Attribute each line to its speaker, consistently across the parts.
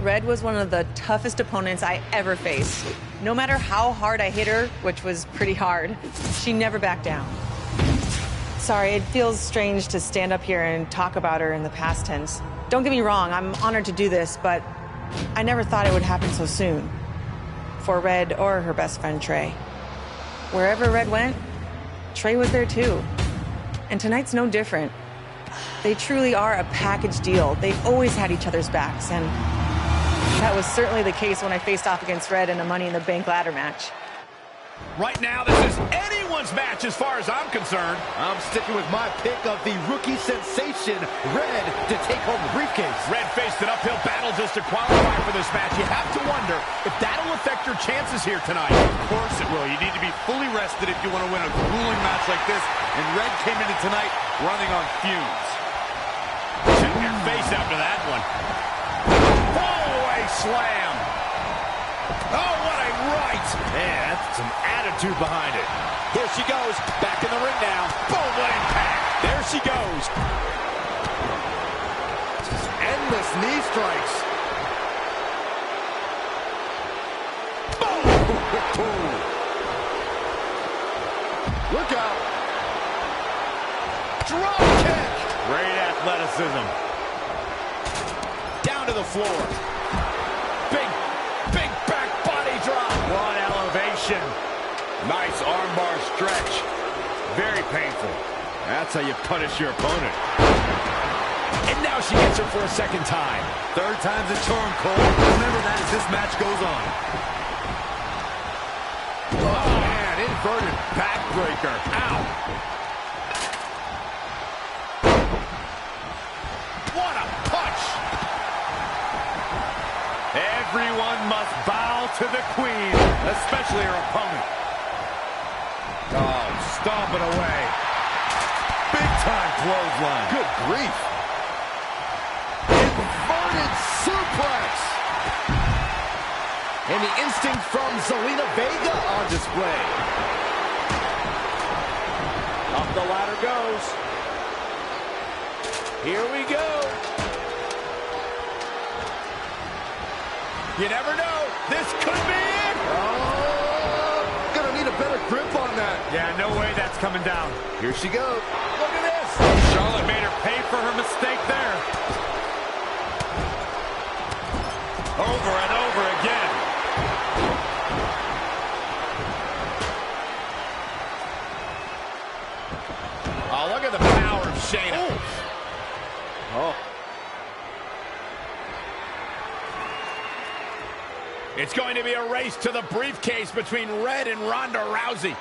Speaker 1: Red was one of the toughest opponents I ever faced. No matter how hard I hit her, which was pretty hard, she never backed down. Sorry, it feels strange to stand up here and talk about her in the past tense. Don't get me wrong, I'm honored to do this, but I never thought it would happen so soon. For Red or her best friend, Trey. Wherever Red went, Trey was there too. And tonight's no different. They truly are a package deal. They've always had each other's backs, and that was certainly the case when I faced off against Red in a Money in the Bank ladder match.
Speaker 2: Right now, this is anyone's match as far as I'm concerned.
Speaker 3: I'm sticking with my pick of the rookie sensation, Red, to take home the briefcase.
Speaker 2: Red faced an uphill battle just to qualify for this match. You have to wonder if that'll affect your chances here tonight.
Speaker 4: Of course it will. You need to be fully rested if you want to win a grueling match like this. And Red came into tonight running on fumes.
Speaker 2: Shooting your face after that one. Fallaway slam. Oh, what a right.
Speaker 3: Man, that's some attitude behind it.
Speaker 2: Here she goes. Back in the ring now. Boom, what impact. There she goes.
Speaker 3: Just endless knee strikes.
Speaker 2: Boom.
Speaker 3: Look out.
Speaker 2: Drop kick.
Speaker 4: Great athleticism.
Speaker 2: Down to the floor. Big back body drop.
Speaker 4: One elevation. Nice armbar stretch. Very painful. That's how you punish your opponent.
Speaker 2: And now she gets her for a second time.
Speaker 4: Third time's a charm, Cole. Remember that as this match goes on.
Speaker 3: Oh, man, inverted backbreaker.
Speaker 2: Ow. What a punch.
Speaker 4: Everyone must bow to the queen, especially her opponent. Oh, stomping away. Big time clothesline.
Speaker 3: Good grief. Inverted suplex. And the instinct from Zelina Vega on display.
Speaker 2: Up the ladder goes. Here we go. You never know. This could be it.
Speaker 3: Oh, gonna need a better grip on that.
Speaker 4: Yeah, no way that's coming down.
Speaker 3: Here she goes.
Speaker 2: Look at this.
Speaker 4: Charlotte made her pay for her mistake there. Over and over again.
Speaker 2: Oh, look at the power of Shayna.
Speaker 3: Oh.
Speaker 2: It's going to be a race to the briefcase between Red and Ronda Rousey.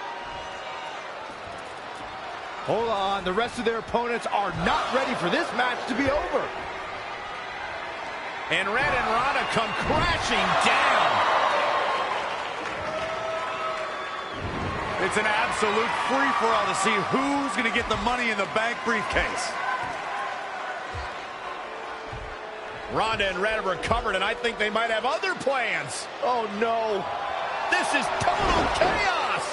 Speaker 3: Hold on, the rest of their opponents are not ready for this match to be over.
Speaker 2: And Red and Ronda come crashing down.
Speaker 4: It's an absolute free-for-all to see who's going to get the Money in the Bank briefcase.
Speaker 2: Ronda and Red have recovered, and I think they might have other plans.
Speaker 3: Oh, no.
Speaker 2: This is total chaos.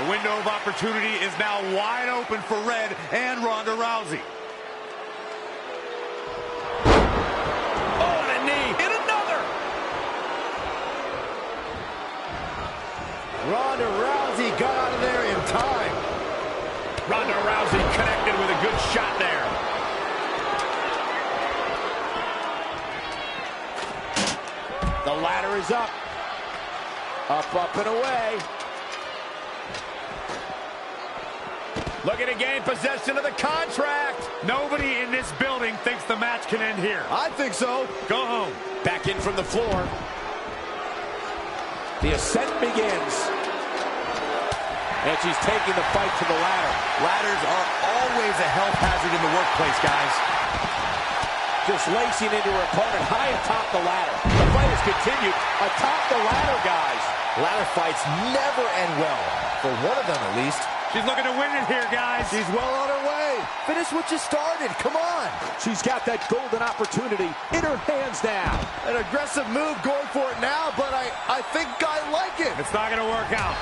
Speaker 4: The window of opportunity is now wide open for Red and Ronda Rousey.
Speaker 2: Oh, and a knee. And another.
Speaker 3: Ronda Rousey got out of there in time.
Speaker 2: Ronda Rousey connected with a good shot there. The ladder is up. Up, and away. Looking to gain possession of the contract.
Speaker 4: Nobody in this building thinks the match can end here.
Speaker 3: I think so.
Speaker 4: Go home.
Speaker 2: Back in from the floor. The ascent begins. And she's taking the fight to the ladder.
Speaker 3: Ladders are always a health hazard in the workplace, guys.
Speaker 2: Just lacing into her opponent high atop the ladder. The fight has continued atop the ladder, guys.
Speaker 3: Ladder fights never end well. For one of them, at least.
Speaker 4: She's looking to win it here, guys.
Speaker 3: She's well on her way. Finish what you started. Come on.
Speaker 2: She's got that golden opportunity in her hands now.
Speaker 3: An aggressive move going for it now, but I think I like it.
Speaker 4: It's not going to work out.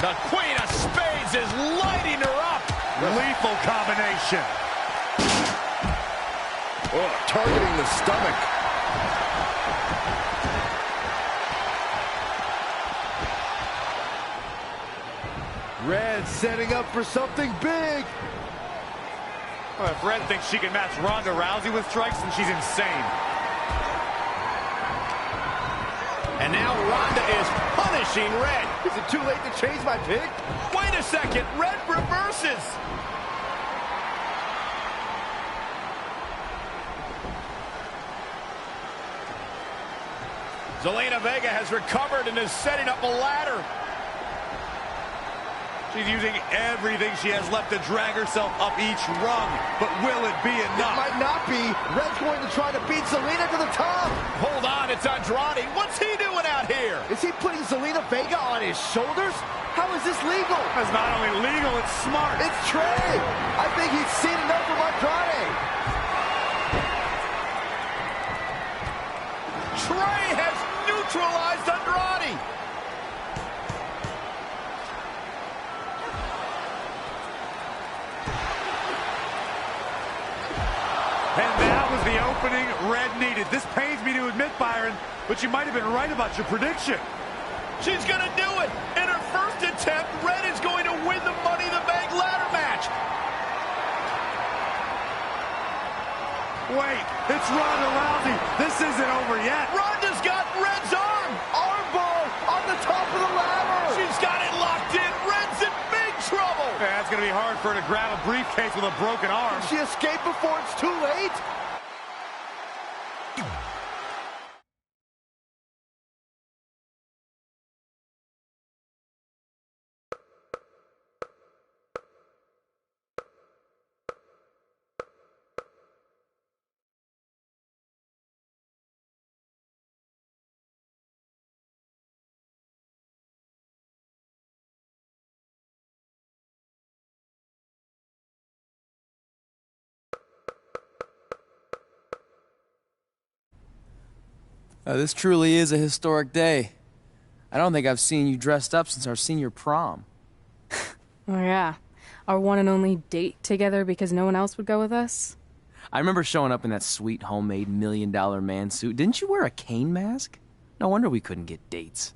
Speaker 2: The Queen of Spades is lighting her up.
Speaker 4: Lethal combination. Oh, targeting the stomach.
Speaker 3: Red setting up for something big.
Speaker 2: Well, if Red thinks she can match Ronda Rousey with strikes, then she's insane.
Speaker 4: And now Ronda is punishing Red.
Speaker 3: Is it too late to change my pick?
Speaker 2: Wait a second, Red reverses. Zelina Vega has recovered and is setting up a ladder. She's using everything she has left to drag herself up each rung. But will it be enough?
Speaker 3: It might not be. Red's going to try to beat Zelina to the top.
Speaker 2: Hold on, it's Andrade. What's he doing out here?
Speaker 3: Is he putting Zelina Vega on his shoulders? How is this legal?
Speaker 2: That's not only legal, it's smart.
Speaker 3: It's Trey. I think he's seen enough from Andrade.
Speaker 2: Trey has neutralized Andrade. And that was the opening Red needed. This pains me to admit, Byron, but you might have been right about your prediction. She's going to do it. In her first attempt, Red is going to win the Money in the Bank ladder match. Wait, it's Ronda Rousey. This isn't over yet. Ronda's got Red's arm.
Speaker 3: Armbar on the top of the ladder.
Speaker 2: She's got it locked in. Red's in big trouble. Yeah, it's going to be hard for her to grab a briefcase with a broken arm.
Speaker 3: Can she escape before it's too late?
Speaker 5: This truly is a historic day. I don't think I've seen you dressed up since our senior prom.
Speaker 6: Oh yeah, our one and only date together because no one else would go with us?
Speaker 5: I remember showing up in that sweet homemade $1 million man suit. Didn't you wear a cane mask? No wonder we couldn't get dates.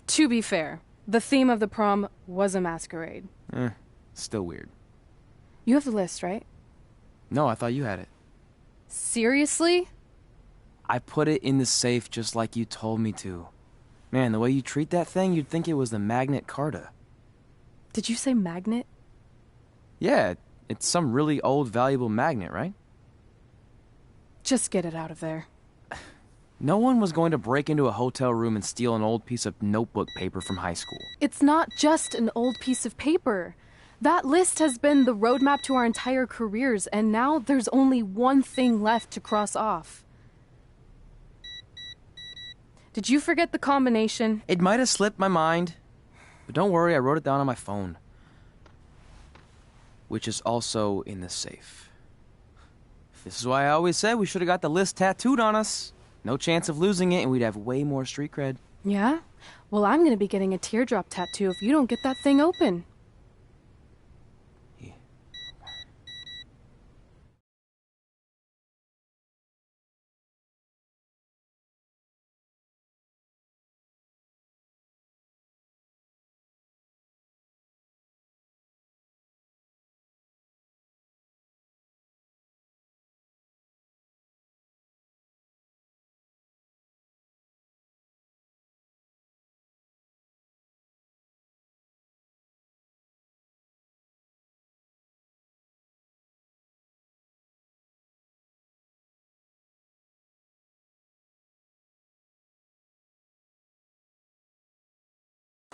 Speaker 6: To be fair, the theme of the prom was a masquerade.
Speaker 5: Still weird.
Speaker 6: You have the list, right?
Speaker 5: No, I thought you had it.
Speaker 6: Seriously?
Speaker 5: I put it in the safe just like you told me to. Man, the way you treat that thing, you'd think it was the Magnet Carta.
Speaker 6: Did you say magnet?
Speaker 5: Yeah, it's some really old, valuable magnet, right?
Speaker 6: Just get it out of there.
Speaker 5: No one was going to break into a hotel room and steal an old piece of notebook paper from high school.
Speaker 6: It's not just an old piece of paper. That list has been the roadmap to our entire careers, and now there's only one thing left to cross off. Did you forget the combination?
Speaker 5: It might have slipped my mind, but don't worry, I wrote it down on my phone. Which is also in the safe. This is why I always said we should have got the list tattooed on us. No chance of losing it, and we'd have way more street cred.
Speaker 6: Yeah? Well, I'm gonna be getting a teardrop tattoo if you don't get that thing open.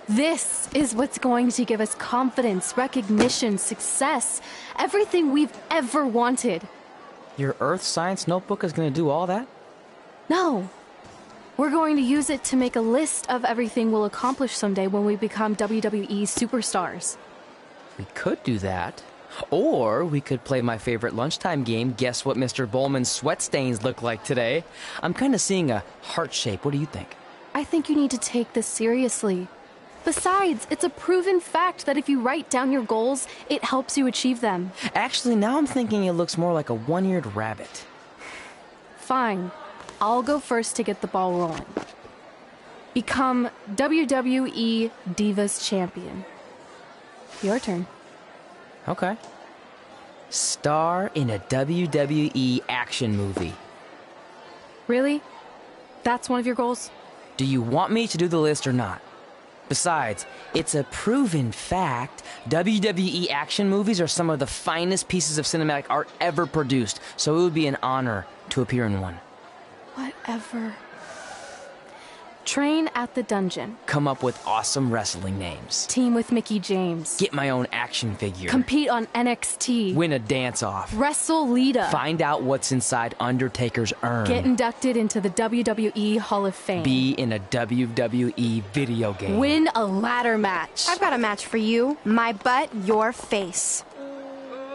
Speaker 6: This is what's going to give us confidence, recognition, success, everything we've ever wanted.
Speaker 5: Your Earth Science notebook is going to do all that?
Speaker 6: No. We're going to use it to make a list of everything we'll accomplish someday when we become WWE superstars.
Speaker 5: We could do that. Or we could play my favorite lunchtime game, Guess What Mr. Bowman's Sweat Stains Look Like Today. I'm kind of seeing a heart shape. What do you think?
Speaker 6: I think you need to take this seriously. Besides, it's a proven fact that if you write down your goals, it helps you achieve them.
Speaker 5: Actually, now I'm thinking it looks more like a one-eared rabbit.
Speaker 6: Fine. I'll go first to get the ball rolling. Become WWE Divas Champion. Your turn.
Speaker 5: Okay. Star in a WWE action movie.
Speaker 6: Really? That's one of your goals?
Speaker 5: Do you want me to do the list or not? Besides, it's a proven fact, WWE action movies are some of the finest pieces of cinematic art ever produced, so it would be an honor to appear in one.
Speaker 6: Whatever. Train at the dungeon.
Speaker 5: Come up with awesome wrestling names.
Speaker 6: Team with Mickey James.
Speaker 5: Get my own action figure.
Speaker 6: Compete on NXT.
Speaker 5: Win a dance-off.
Speaker 6: Wrestle Lita.
Speaker 5: Find out what's inside Undertaker's urn.
Speaker 6: Get inducted into the WWE Hall of Fame.
Speaker 5: Be in a WWE video game.
Speaker 6: Win a ladder match.
Speaker 7: I've got a match for you. My butt, your face.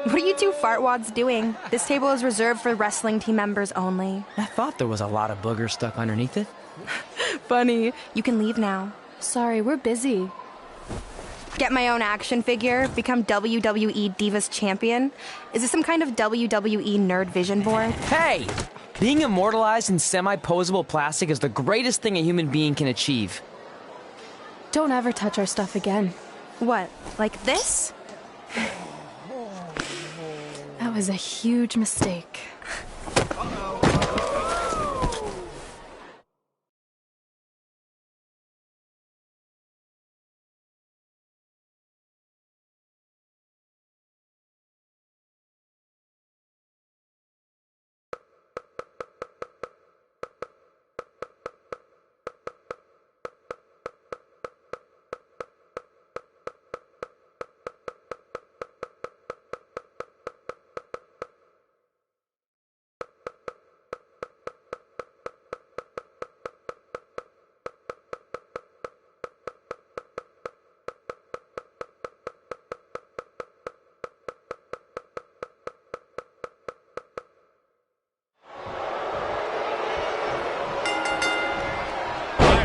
Speaker 7: What are you two fartwads doing? This table is reserved for wrestling team members only.
Speaker 5: I thought there was a lot of boogers stuck underneath it.
Speaker 7: Funny. You can leave now.
Speaker 6: Sorry, we're busy.
Speaker 7: Get my own action figure, become WWE Divas Champion. Is this some kind of WWE nerd vision board?
Speaker 5: Hey! Being immortalized in semi-posable plastic is the greatest thing a human being can achieve.
Speaker 6: Don't ever touch our stuff again.
Speaker 7: What, like this?
Speaker 6: That was a huge mistake.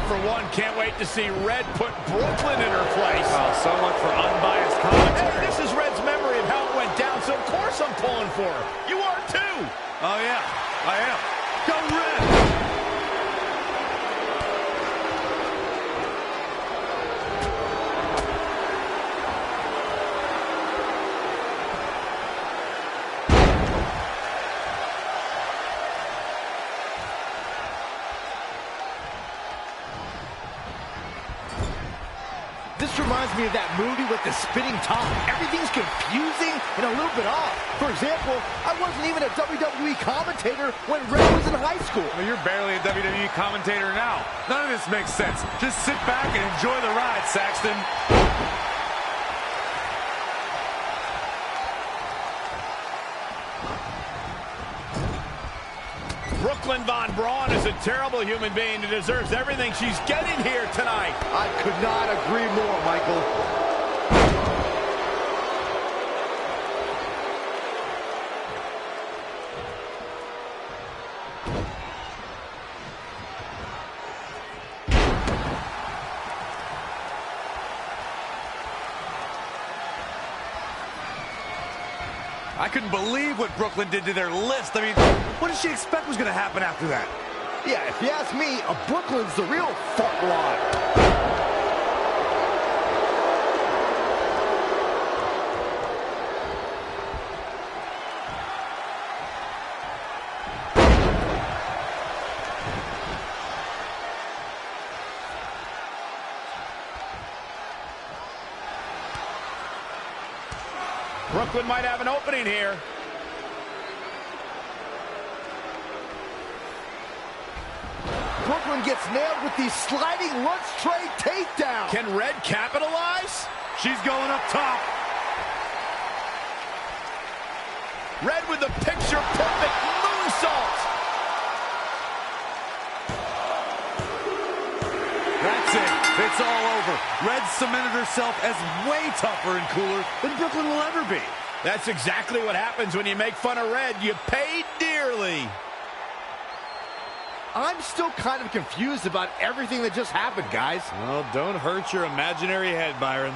Speaker 4: For one, can't wait to see Red put Brooklyn in her place. Oh, so much for unbiased commentary. Hey, this is Red's memory of how it went down, so of course I'm pulling for her. You are too.
Speaker 2: Oh, yeah, I am. Go Red!
Speaker 3: This reminds me of that movie with the spinning top. Everything's confusing and a little bit off. For example, I wasn't even a WWE commentator when Red was in high school.
Speaker 2: Well, you're barely a WWE commentator now. None of this makes sense. Just sit back and enjoy the ride, Saxton.
Speaker 4: Brooklyn Von Braun is a terrible human being who deserves everything she's getting here tonight.
Speaker 3: I could not agree more, Michael.
Speaker 2: I couldn't believe what Brooklyn did to their list. I mean, what did she expect was going to happen after that?
Speaker 3: Yeah, if you ask me, Brooklyn's the real fartwad.
Speaker 4: Brooklyn might have an opening here.
Speaker 3: Brooklyn gets nailed with the sliding lunch tray takedown.
Speaker 4: Can Red capitalize?
Speaker 2: She's going up top.
Speaker 4: Red with the picture-perfect moonsault.
Speaker 2: That's it. It's all over. Red cemented herself as way tougher and cooler than Brooklyn will ever be.
Speaker 4: That's exactly what happens when you make fun of Red. You pay dearly.
Speaker 3: I'm still kind of confused about everything that just happened, guys.
Speaker 2: Well, don't hurt your imaginary head, Byron.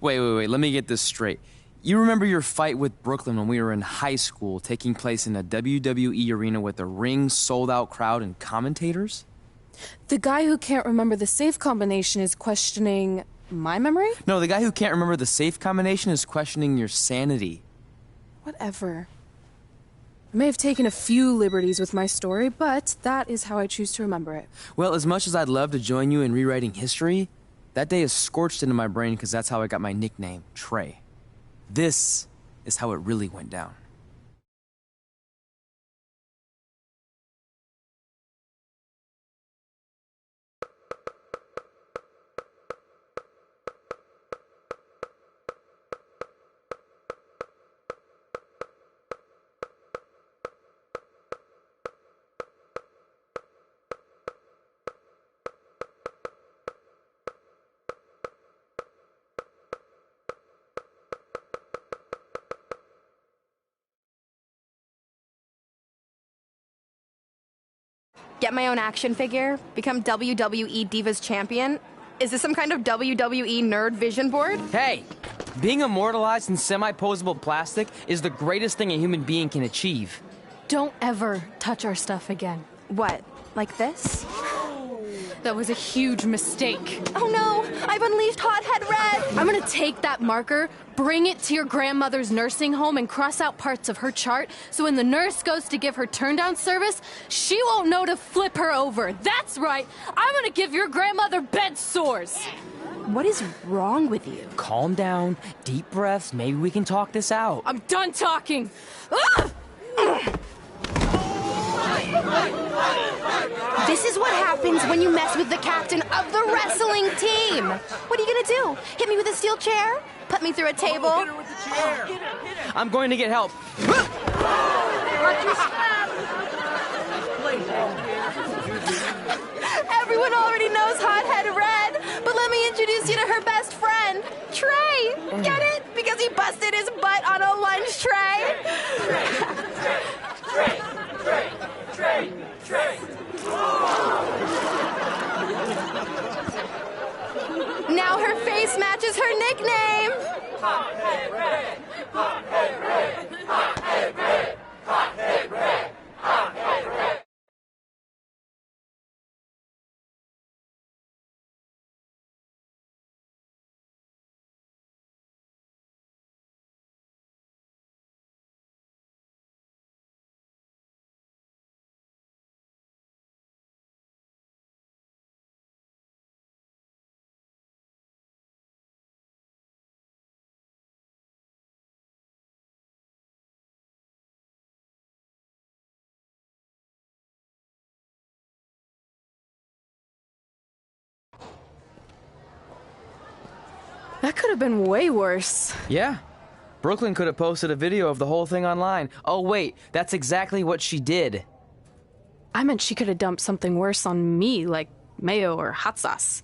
Speaker 5: Wait, let me get this straight. You remember your fight with Brooklyn when we were in high school, taking place in a WWE arena with a ring, sold-out crowd, and commentators?
Speaker 6: The guy who can't remember the safe combination is questioning my memory?
Speaker 5: No, the guy who can't remember the safe combination is questioning your sanity.
Speaker 6: Whatever. I may have taken a few liberties with my story, but that is how I choose to remember it.
Speaker 5: Well, as much as I'd love to join you in rewriting history, that day is scorched into my brain because that's how I got my nickname, Trey. This is how it really went down.
Speaker 7: Get my own action figure? Become WWE Divas Champion? Is this some kind of WWE nerd vision board?
Speaker 5: Hey! Being immortalized in semi-posable plastic is the greatest thing a human being can achieve.
Speaker 6: Don't ever touch our stuff again.
Speaker 7: What, like this?
Speaker 6: That was a huge mistake.
Speaker 7: Oh no, I've unleashed Hothead Red!
Speaker 6: I'm gonna take that marker, bring it to your grandmother's nursing home, and cross out parts of her chart, so when the nurse goes to give her turn-down service, she won't know to flip her over. That's right, I'm gonna give your grandmother bed sores.
Speaker 7: What is wrong with you?
Speaker 5: Calm down, deep breaths, maybe we can talk this out.
Speaker 6: I'm done talking. Ah!
Speaker 7: This is what happens when you mess with the captain of the wrestling team. What are you gonna do? Hit me with a steel chair? Put me through a table?
Speaker 5: Hit her with the chair. I'm going to get help.
Speaker 7: Everyone already knows Hothead Red, but let me introduce you to her best friend, Trey. Get it? Because he busted his butt on a lunch tray. Trey. Now her face matches her nickname. Hothead Red. Hothead Red. Hothead Red. Hothead Red. Hothead Red.
Speaker 6: That could have been way worse.
Speaker 5: Yeah. Brooklyn could have posted a video of the whole thing online. Oh, wait, that's exactly what she did.
Speaker 6: I meant she could have dumped something worse on me, like mayo or hot sauce.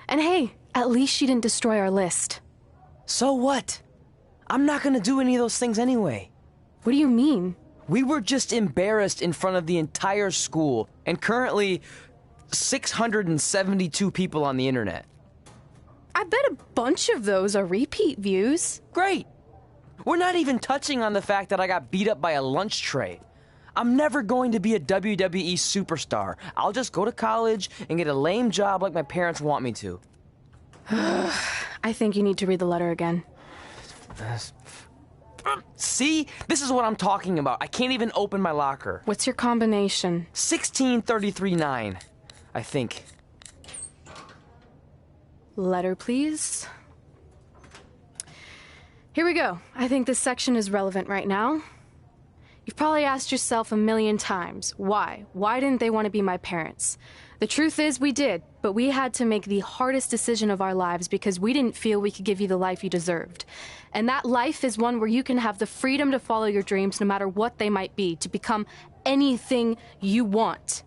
Speaker 6: And hey, at least she didn't destroy our list.
Speaker 5: So what? I'm not gonna do any of those things anyway.
Speaker 6: What do you mean?
Speaker 5: We were just embarrassed in front of the entire school, and currently 672 people on the internet.
Speaker 6: I bet a bunch of those are repeat views.
Speaker 5: Great! We're not even touching on the fact that I got beat up by a lunch tray. I'm never going to be a WWE superstar. I'll just go to college and get a lame job like my parents want me to.
Speaker 6: I think you need to read the letter again.
Speaker 5: See? This is what I'm talking about. I can't even open my locker.
Speaker 6: What's your combination?
Speaker 5: 1633-9, I think.
Speaker 6: Letter, please. Here we go. I think this section is relevant right now. You've probably asked yourself a million times, why? Why didn't they want to be my parents? The truth is we did, but we had to make the hardest decision of our lives because we didn't feel we could give you the life you deserved. And that life is one where you can have the freedom to follow your dreams no matter what they might be, to become anything you want.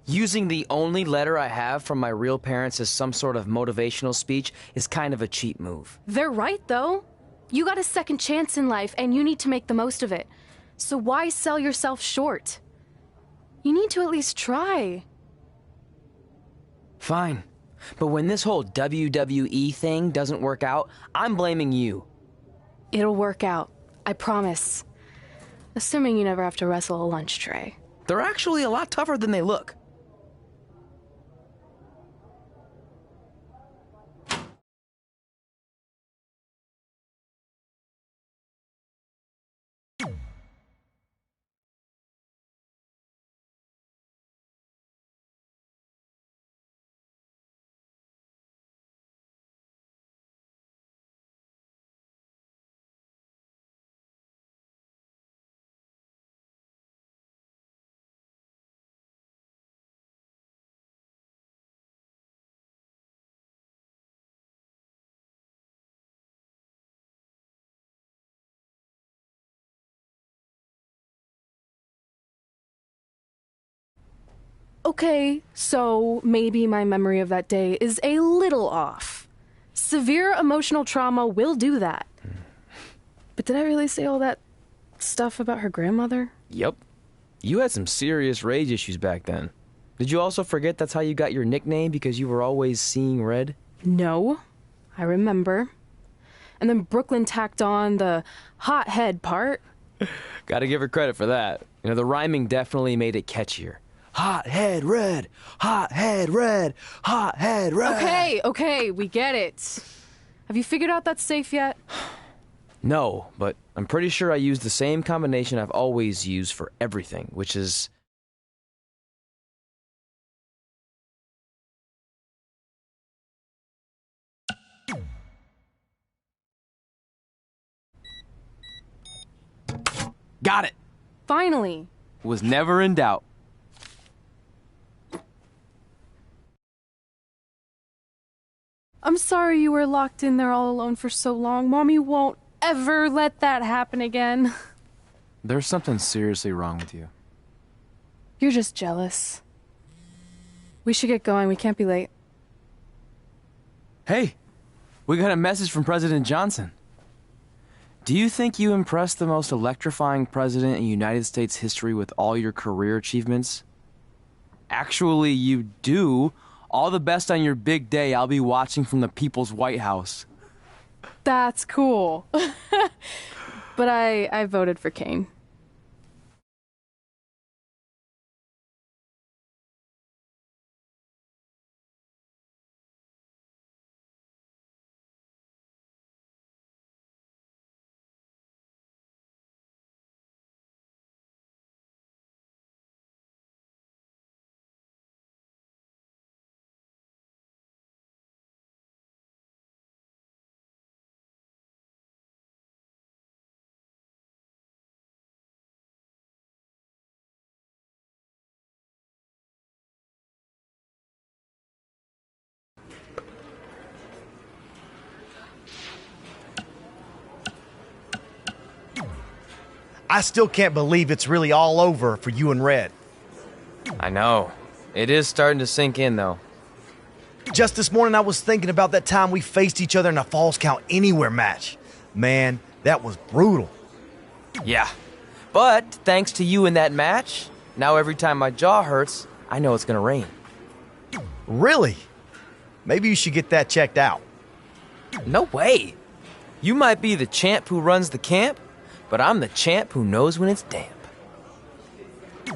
Speaker 5: Using the only letter I have from my real parents as some sort of motivational speech is kind of a cheap move.
Speaker 6: They're right, though. You got a second chance in life, and you need to make the most of it. So why sell yourself short? You need to at least try.
Speaker 5: Fine. But when this whole WWE thing doesn't work out, I'm blaming you.
Speaker 6: It'll work out. I promise. Assuming you never have to wrestle a lunch tray.
Speaker 5: They're actually a lot tougher than they look.
Speaker 6: Okay, so maybe my memory of that day is a little off. Severe emotional trauma will do that. But did I really say all that stuff about her grandmother?
Speaker 5: Yep. You had some serious rage issues back then. Did you also forget that's how you got your nickname because you were always seeing red?
Speaker 6: No, I remember. And then Brooklyn tacked on the hothead part.
Speaker 5: Gotta give her credit for that. You know, the rhyming definitely made it catchier. Hot head red, hot head red, hot head red.
Speaker 6: Okay, we get it. Have you figured out that's safe yet?
Speaker 5: No, but I'm pretty sure I used the same combination I've always used for everything, which is... Got it!
Speaker 6: Finally.
Speaker 5: Was never in doubt.
Speaker 6: I'm sorry you were locked in there all alone for so long. Mommy won't ever let that happen again.
Speaker 8: There's something seriously wrong with you.
Speaker 6: You're just jealous. We should get going. We can't be late.
Speaker 5: Hey, we got a message from President Johnson. Do you think you impressed the most electrifying president in United States history with all your career achievements? Actually, you do. All the best on your big day. I'll be watching from the People's White House.
Speaker 6: That's cool. But I voted for Kane.
Speaker 3: I still can't believe it's really all over for you and Red.
Speaker 5: I know. It is starting to sink in, though.
Speaker 3: Just this morning, I was thinking about that time we faced each other in a Falls Count Anywhere match. Man, that was brutal.
Speaker 5: Yeah. But thanks to you in that match, now every time my jaw hurts, I know it's gonna rain.
Speaker 3: Really? Maybe you should get that checked out.
Speaker 5: No way. You might be the champ who runs the camp, but I'm the champ who knows when it's damp.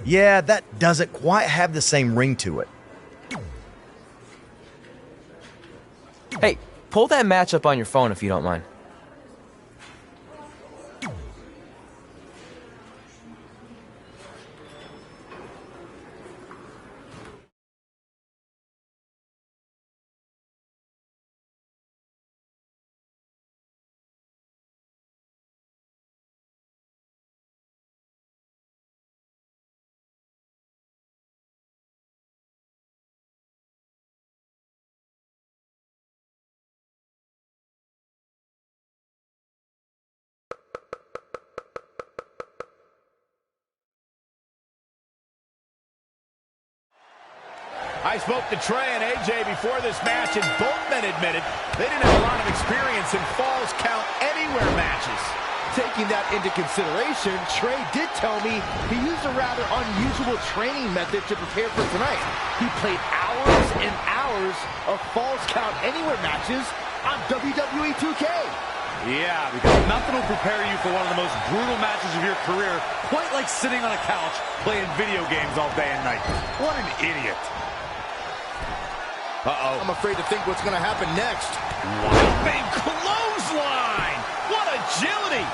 Speaker 3: Yeah, that doesn't quite have the same ring to it.
Speaker 5: Hey, pull that match up on your phone if you don't mind.
Speaker 4: I spoke to Trey and AJ before this match, and both men admitted they didn't have a lot of experience in Falls Count Anywhere matches.
Speaker 3: Taking that into consideration, Trey did tell me he used a rather unusual training method to prepare for tonight. He played out hours and hours of Falls Count Anywhere matches on WWE 2K.
Speaker 2: Yeah, because nothing will prepare you for one of the most brutal matches of your career, quite like sitting on a couch playing video games all day and night. What an idiot. Uh-oh.
Speaker 3: I'm afraid to think what's going to happen next.
Speaker 4: Big clothesline! What agility!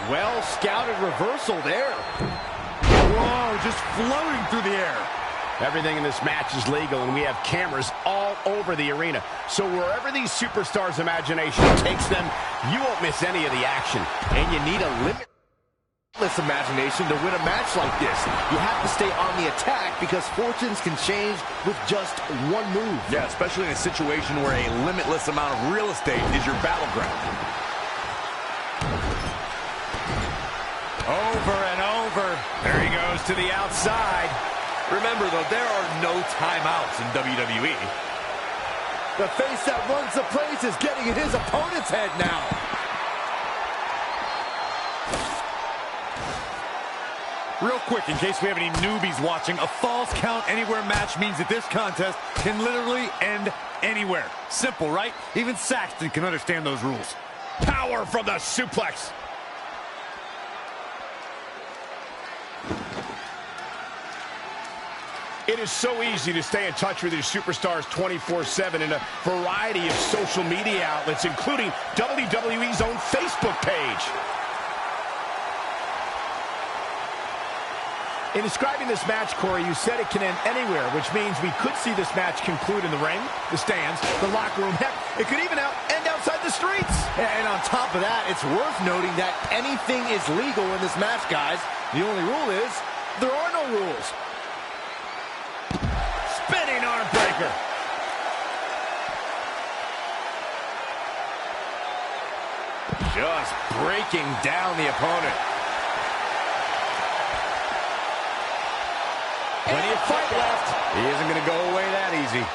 Speaker 3: Well scouted reversal there.
Speaker 2: Whoa, just floating through the air.
Speaker 4: Everything in this match is legal, and we have cameras all over the arena. So wherever these superstars' imagination takes them, you won't miss any of the action.
Speaker 3: And you need a limitless imagination to win a match like this. You have to stay on the attack because fortunes can change with just one move.
Speaker 2: Yeah, especially in a situation where a limitless amount of real estate is your battleground. Over and over.
Speaker 4: There he goes to the outside.
Speaker 2: Remember, though, there are no timeouts in WWE.
Speaker 3: The face that runs the place is getting in his opponent's head now.
Speaker 2: Real quick, in case we have any newbies watching, a Falls Count Anywhere match means that this contest can literally end anywhere. Simple, right? Even Saxton can understand those rules.
Speaker 4: Power from the suplex. It is so easy to stay in touch with your superstars 24/7 in a variety of social media outlets, including WWE's own Facebook page. In describing this match, Corey, you said it can end anywhere, which means we could see this match conclude in the ring, the stands, the locker room. Heck, it could even end outside the streets.
Speaker 3: And on top of that, it's worth noting that anything is legal in this match, guys. The only rule is there are no rules.
Speaker 4: Spinning arm breaker.
Speaker 2: Just breaking down the opponent. Plenty of fight left. He isn't going to go away that easy.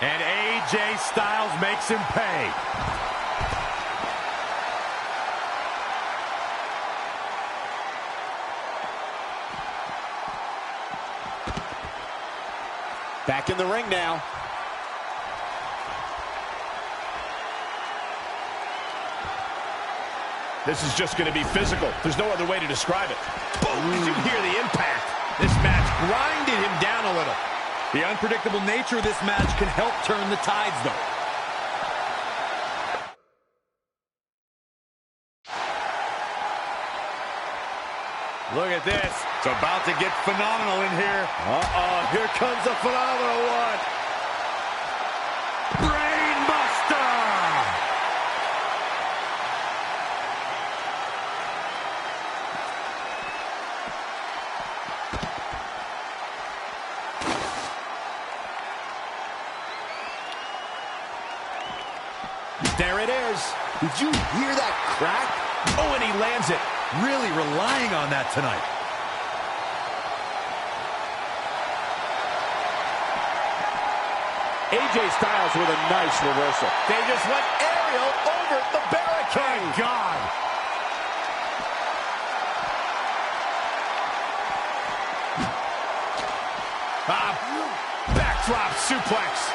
Speaker 2: And AJ Styles makes him pay.
Speaker 4: Back in the ring now. This is just going to be physical. There's no other way to describe it. Boom! Did you hear the impact? This match grinded him down a little.
Speaker 2: The unpredictable nature of this match can help turn the tides, though. Look at this. It's about to get phenomenal in here.
Speaker 3: Uh-oh, here comes a phenomenal one.
Speaker 2: Brainbuster!
Speaker 4: There it is.
Speaker 3: Did you hear that crack?
Speaker 4: Oh, and he lands it.
Speaker 2: Really relying on that tonight.
Speaker 4: AJ Styles with a nice reversal. They just went aerial over the barricade.
Speaker 2: My God.
Speaker 4: Backdrop suplex.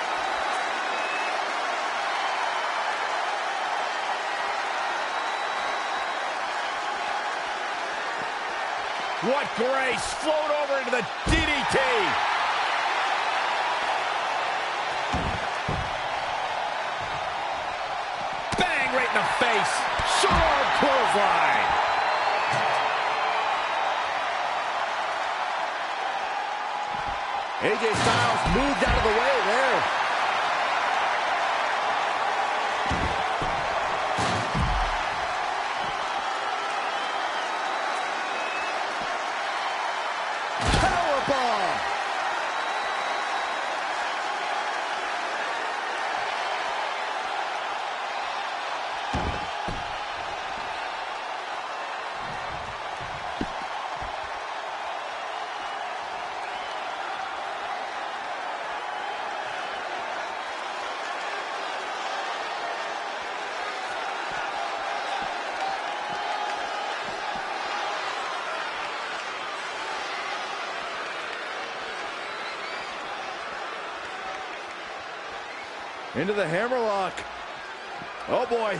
Speaker 4: What grace. Float over into the DDT. Bang right in the face. Short clothesline.
Speaker 3: AJ Styles moved out of the way there. Powerbomb.
Speaker 4: Into the hammerlock. Oh, boy.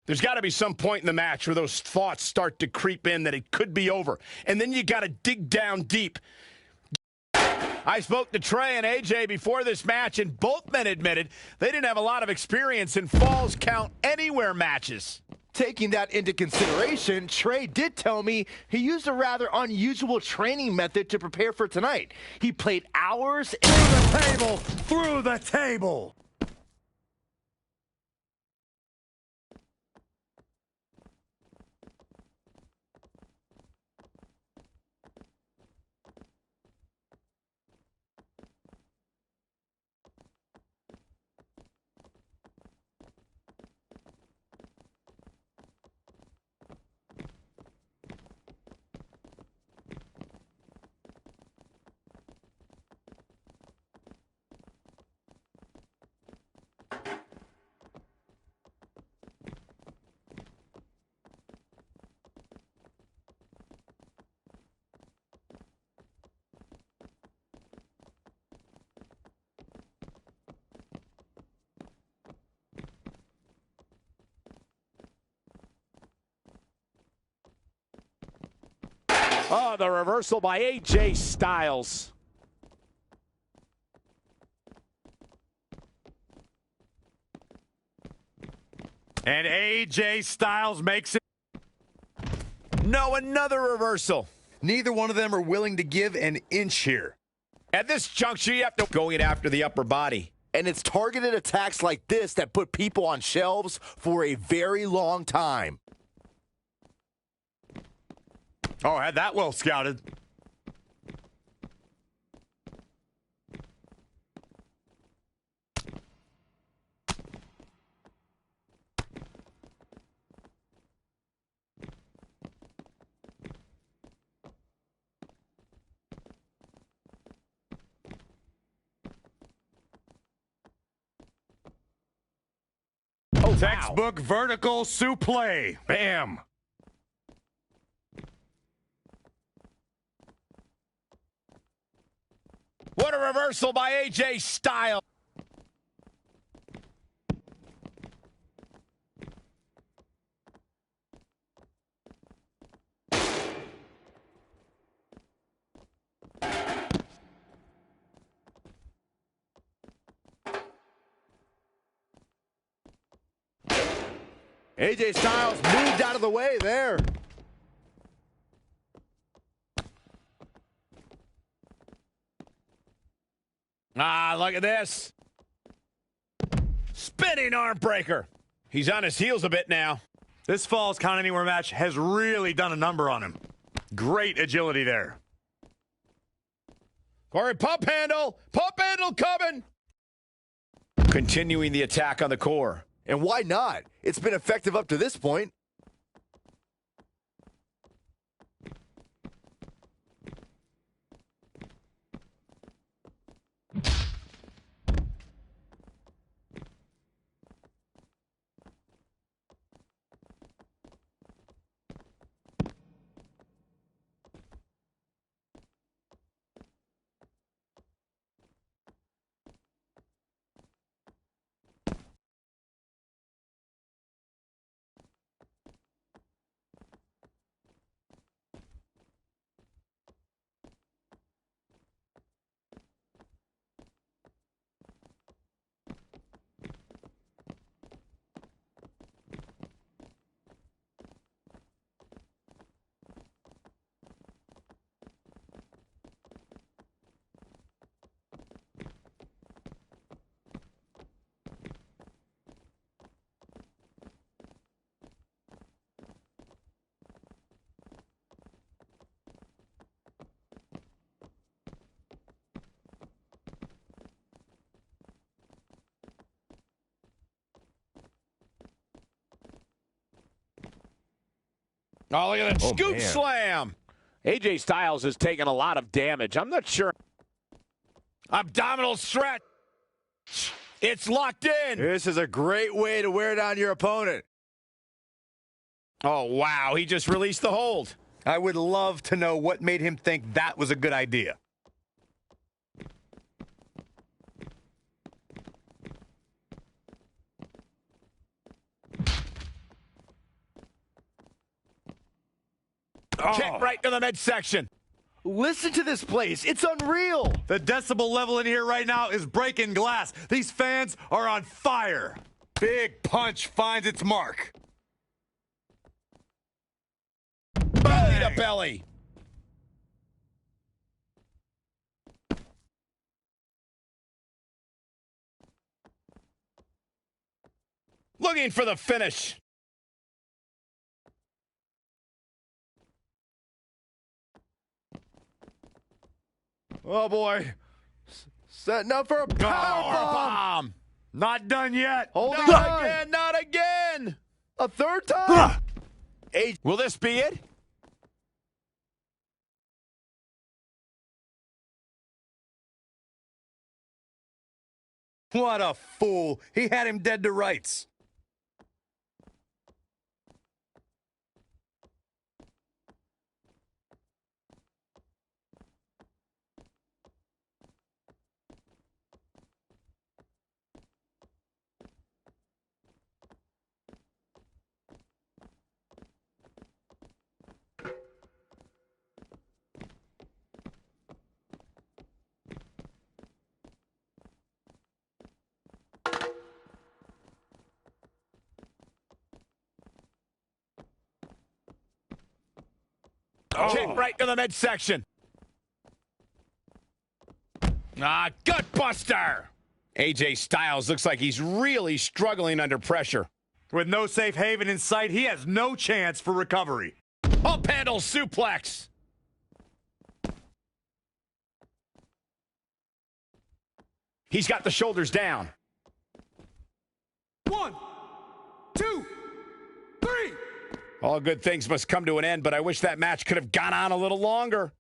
Speaker 4: There's got to be some point in the match where those thoughts start to creep in that it could be over. And then you got to dig down deep. I spoke to Trey and AJ before this match, and both men admitted they didn't have a lot of experience in Falls Count Anywhere matches.
Speaker 3: Taking that into consideration, Trey did tell me he used a rather unusual training method to prepare for tonight. He played hours
Speaker 2: Through the table.
Speaker 4: Oh, the reversal by AJ Styles.
Speaker 2: And AJ Styles makes it.
Speaker 4: No, another reversal.
Speaker 9: Neither one of them are willing to give an inch here.
Speaker 4: At this juncture, you have to go in after the upper body.
Speaker 3: And it's targeted attacks like this that put people on shelves for a very long time.
Speaker 2: Oh, had that well scouted.
Speaker 4: Oh,
Speaker 2: Textbook vertical suplex. Bam.
Speaker 4: What a reversal by AJ Styles.
Speaker 3: AJ Styles moved out of the way there.
Speaker 4: Ah, look at this. Spinning arm breaker. He's on his heels a bit now.
Speaker 2: This Falls Count Anywhere match has really done a number on him. Great agility there.
Speaker 4: Corey, pump handle coming. Continuing the attack on the core.
Speaker 3: And why not? It's been effective up to this point.
Speaker 4: Oh, look at that.
Speaker 3: Oh,
Speaker 4: Scoop
Speaker 3: man.
Speaker 4: slam.
Speaker 10: AJ Styles has taken a lot of damage. I'm not sure.
Speaker 4: Abdominal stretch. It's locked in.
Speaker 9: This is a great way to wear down your opponent.
Speaker 4: Oh, wow. He just released the hold.
Speaker 9: I would love to know what made him think that was a good idea.
Speaker 4: Kick right to the midsection.
Speaker 3: Listen to this place. It's unreal.
Speaker 2: The decibel level in here right now is breaking glass. These fans are on fire.
Speaker 9: Big punch finds its mark.
Speaker 4: Belly to belly. Looking for the finish.
Speaker 3: Oh, boy. Setting up for a power bomb.
Speaker 2: Not done yet.
Speaker 3: Holding
Speaker 4: Not
Speaker 3: on.
Speaker 4: again, not again.
Speaker 3: A third time.
Speaker 4: Will this be it?
Speaker 9: What a fool. He had him dead to rights.
Speaker 4: Kick right to the midsection. Gut buster. AJ Styles looks like he's really struggling under pressure.
Speaker 2: With no safe haven in sight, he has no chance for recovery.
Speaker 4: Up handle suplex. He's got the shoulders down.
Speaker 2: 1, 2, 3.
Speaker 4: All good things must come to an end, but I wish that match could have gone on a little longer.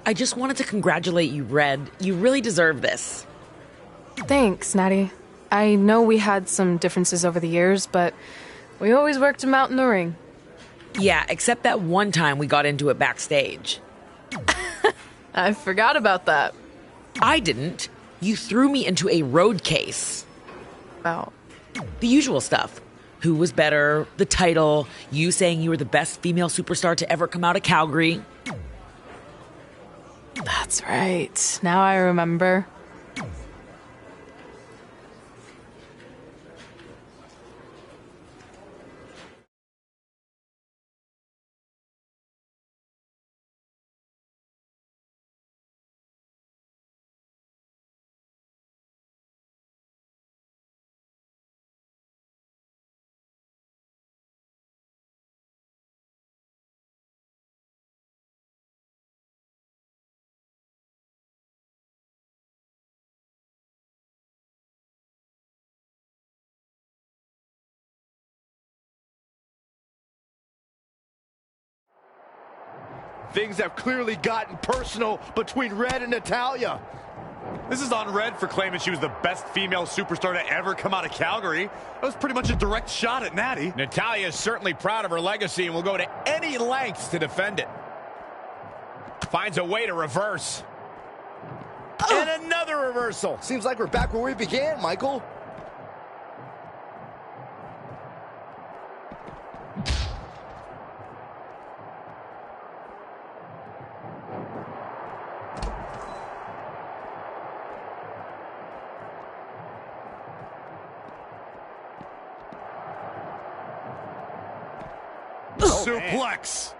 Speaker 11: I just wanted to congratulate you, Red. You really deserve this.
Speaker 6: Thanks, Natty. I know we had some differences over the years, but we always worked them out in the ring.
Speaker 11: Yeah, except that one time we got into it backstage.
Speaker 6: I forgot about that.
Speaker 11: I didn't. You threw me into a road case.
Speaker 6: Well,
Speaker 11: The usual stuff. Who was better, the title, you saying you were the best female superstar to ever come out of Calgary.
Speaker 6: That's right. Now I remember.
Speaker 3: Things have clearly gotten personal between Red and Natalya.
Speaker 2: This is on Red for claiming she was the best female superstar to ever come out of Calgary. That was pretty much a direct shot at Natty.
Speaker 4: Natalya is certainly proud of her legacy and will go to any lengths to defend it. Finds a way to reverse. And another reversal.
Speaker 3: Seems like we're back where we began, Michael.
Speaker 2: Suplex.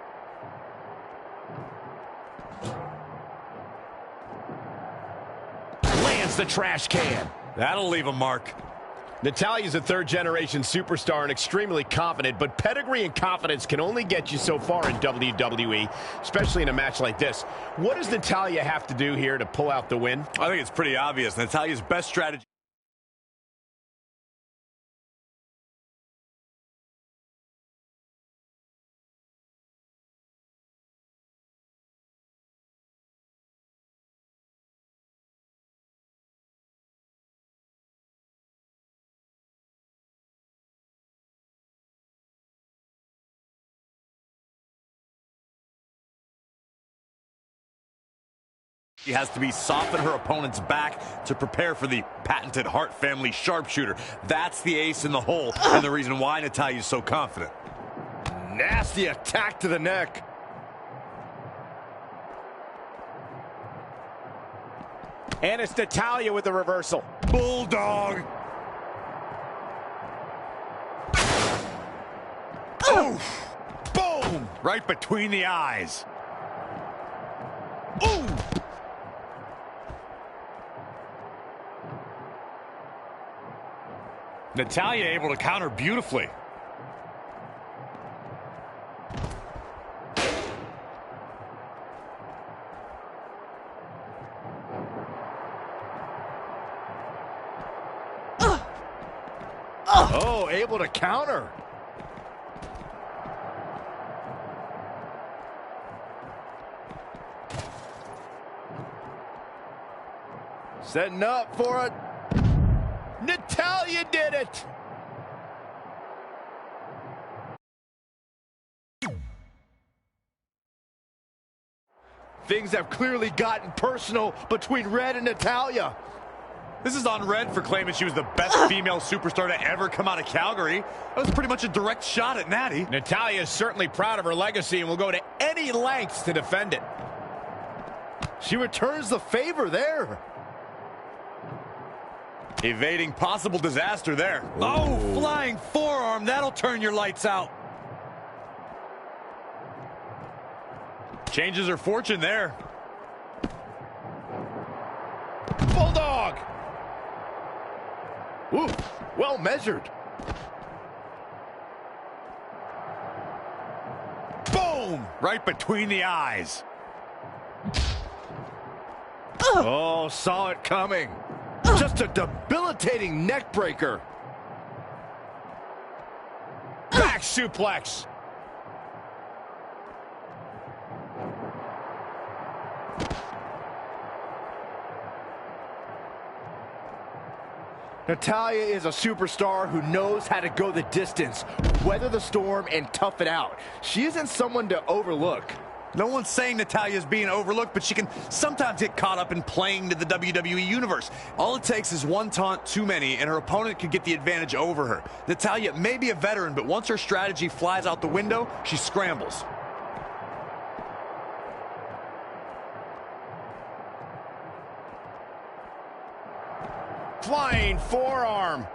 Speaker 4: Lands the trash can.
Speaker 2: That'll leave a mark.
Speaker 4: Natalya's a third-generation superstar and extremely confident, but pedigree and confidence can only get you so far in WWE, especially in a match like this. What does Natalya have to do here to pull out the win?
Speaker 2: I think it's pretty obvious. Natalya's best strategy. She has to be soften her opponent's back to prepare for the patented Hart family sharpshooter. That's the ace in the hole and the reason why Natalya's so confident.
Speaker 3: Nasty attack to the neck.
Speaker 4: And it's Natalya with the reversal.
Speaker 2: Bulldog. Oof. Boom. Right between the eyes. Ooh. Natalya able to counter beautifully.
Speaker 3: Oh, able to counter. Setting up for it.
Speaker 4: Natalya did it!
Speaker 3: Things have clearly gotten personal between Red and Natalya.
Speaker 2: This is on Red for claiming she was the best female superstar to ever come out of Calgary. That was pretty much a direct shot at Natty.
Speaker 4: Natalya is certainly proud of her legacy and will go to any lengths to defend it.
Speaker 3: She returns the favor there.
Speaker 2: Evading possible disaster there. Ooh. Oh, flying forearm. That'll turn your lights out. Changes her fortune there.
Speaker 4: Bulldog.
Speaker 3: Ooh, well measured.
Speaker 2: Boom! Right between the eyes.
Speaker 3: Oh, saw it coming. Just a debilitating neck breaker.
Speaker 4: Back suplex.
Speaker 3: Natalya is a superstar who knows how to go the distance, weather the storm, and tough it out. She isn't someone to overlook.
Speaker 9: No one's saying Natalya's being overlooked, but she can sometimes get caught up in playing to the WWE Universe. All it takes is one taunt too many, and her opponent could get the advantage over her. Natalya may be a veteran, but once her strategy flies out the window, she scrambles.
Speaker 4: Flying forearm.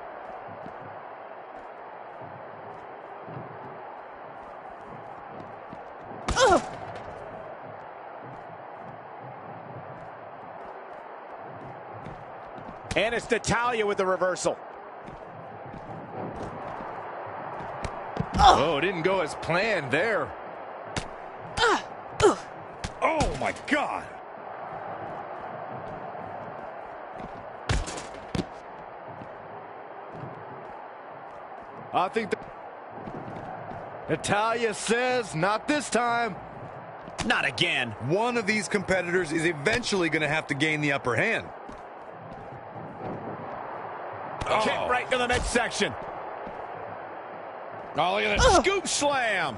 Speaker 10: And it's Natalya with the reversal.
Speaker 2: Oh, didn't go as planned there. Oh, my God. I think Natalya says, not this time.
Speaker 9: Not again. One of these competitors is eventually going to have to gain the upper hand.
Speaker 10: Kick right to the midsection.
Speaker 4: Oh, look at that scoop slam.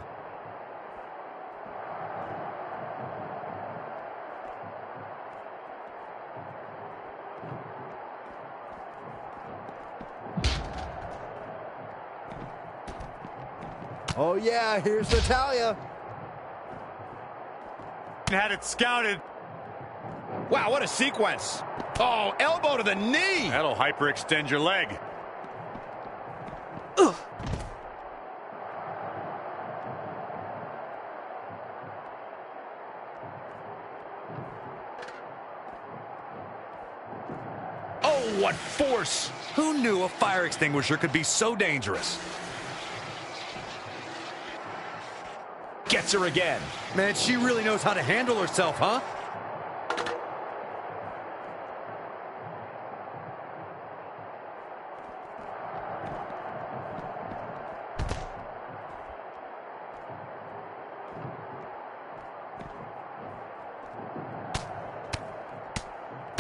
Speaker 3: Oh, yeah, here's Natalya.
Speaker 2: Had it scouted.
Speaker 4: Wow, what a sequence. Oh, elbow to the knee.
Speaker 2: That'll hyperextend your leg.
Speaker 4: Oh, what force.
Speaker 9: Who knew a fire extinguisher could be so dangerous?
Speaker 4: Gets her again.
Speaker 9: Man, she really knows how to handle herself, huh?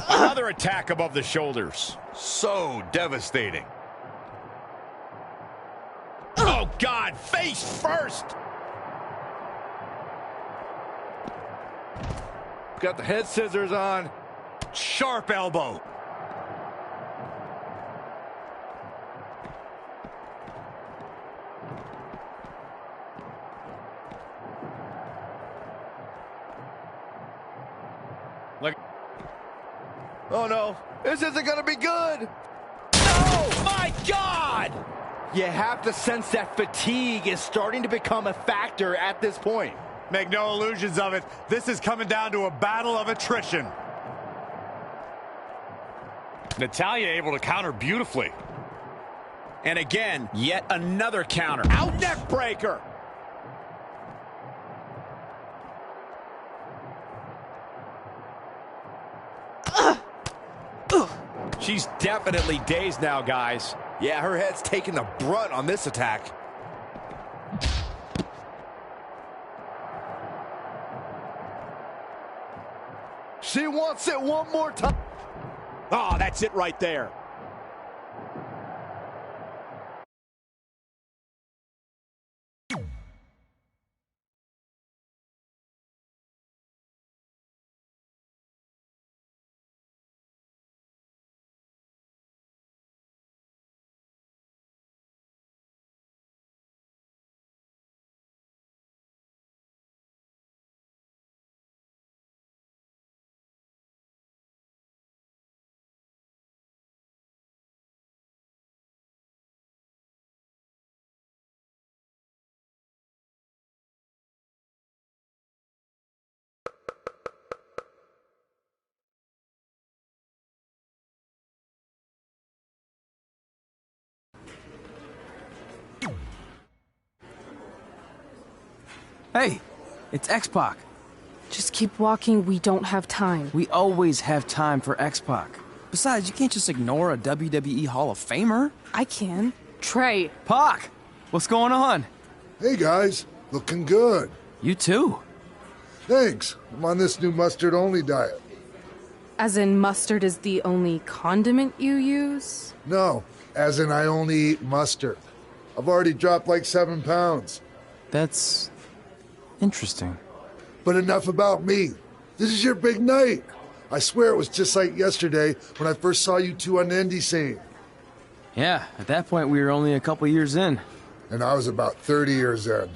Speaker 4: Another attack above the shoulders.
Speaker 9: So devastating.
Speaker 4: Oh, God, face first.
Speaker 2: Got the head scissors on.
Speaker 9: Sharp elbow.
Speaker 2: Look. Oh, no. This isn't going to be good.
Speaker 4: Oh, my God.
Speaker 3: You have to sense that fatigue is starting to become a factor at this point.
Speaker 2: Make no illusions of it. This is coming down to a battle of attrition. Natalya able to counter beautifully.
Speaker 4: And again, yet another counter. Out neck breaker. She's definitely dazed now, guys.
Speaker 9: Yeah, her head's taking the brunt on this attack.
Speaker 3: She wants it one more time.
Speaker 10: Oh, that's it right there.
Speaker 5: Hey, it's X-Pac.
Speaker 6: Just keep walking, we don't have time.
Speaker 5: We always have time for X-Pac. Besides, you can't just ignore a WWE Hall of Famer.
Speaker 6: I can. Trey.
Speaker 5: Pac, what's going on?
Speaker 12: Hey guys, looking good.
Speaker 5: You too.
Speaker 12: Thanks. I'm on this new mustard-only diet.
Speaker 6: As in mustard is the only condiment you use?
Speaker 12: No, as in I only eat mustard. I've already dropped like 7 pounds.
Speaker 8: That's interesting.
Speaker 12: But enough about me. This is your big night. I swear it was just like yesterday when I first saw you two on the indie scene.
Speaker 5: Yeah, at that point we were only a couple years in.
Speaker 12: And I was about 30 years in.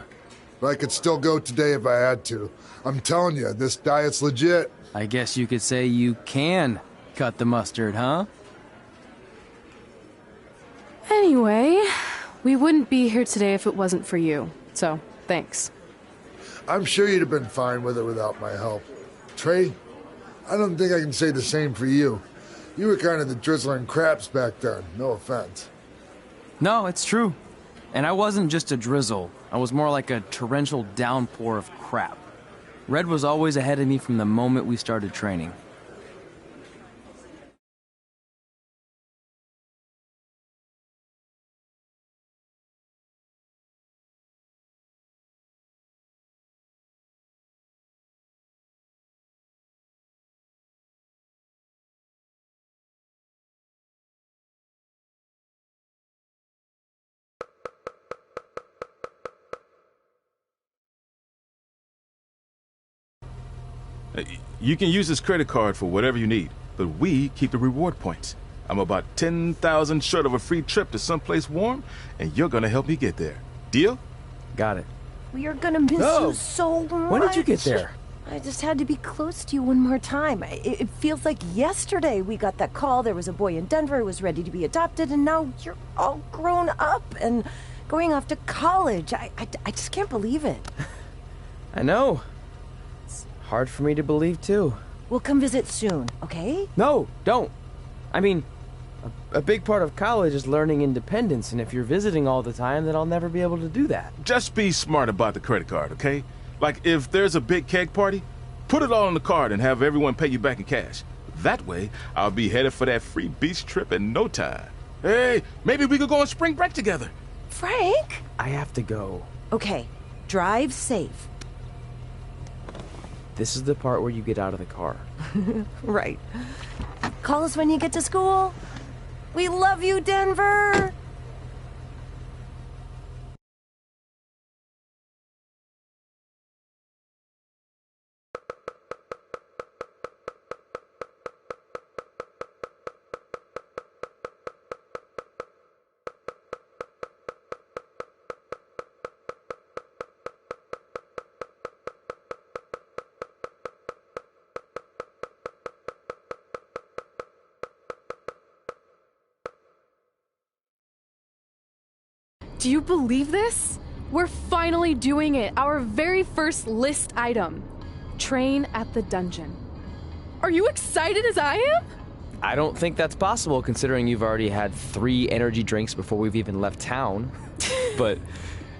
Speaker 12: But I could still go today if I had to. I'm telling you, this diet's legit.
Speaker 5: I guess you could say you can cut the mustard, huh?
Speaker 6: Anyway, we wouldn't be here today if it wasn't for you. So, thanks.
Speaker 12: I'm sure you'd have been fine with it without my help. Trey, I don't think I can say the same for you. You were kind of the drizzling craps back then, no offense.
Speaker 5: No, it's true. And I wasn't just a drizzle. I was more like a torrential downpour of crap. Red was always ahead of me from the moment we started training.
Speaker 13: You can use this credit card for whatever you need, but we keep the reward points. I'm about 10,000 short of a free trip to someplace warm, and you're gonna help me get there. Deal?
Speaker 5: Got it.
Speaker 14: We are gonna miss you so much.
Speaker 5: When did you get there?
Speaker 14: I just had to be close to you one more time. It feels like yesterday we got that call. There was a boy in Denver who was ready to be adopted, and now you're all grown up and going off to college. I just can't believe it.
Speaker 5: I know. It's hard for me to believe, too.
Speaker 14: We'll come visit soon, okay?
Speaker 5: No, don't. I mean, a big part of college is learning independence, and if you're visiting all the time, then I'll never be able to do that.
Speaker 13: Just be smart about the credit card, okay? Like, if there's a big keg party, put it all on the card and have everyone pay you back in cash. That way, I'll be headed for that free beach trip in no time. Hey, maybe we could go on spring break together.
Speaker 14: Frank?
Speaker 5: I have to go.
Speaker 14: Okay, drive safe.
Speaker 5: This is the part where you get out of the car.
Speaker 14: Right. Call us when you get to school. We love you, Denver!
Speaker 6: Do you believe this? We're finally doing it. Our very first list item. Train at the dungeon. Are you excited as I am?
Speaker 5: I don't think that's possible, considering you've already had 3 energy drinks before we've even left town. But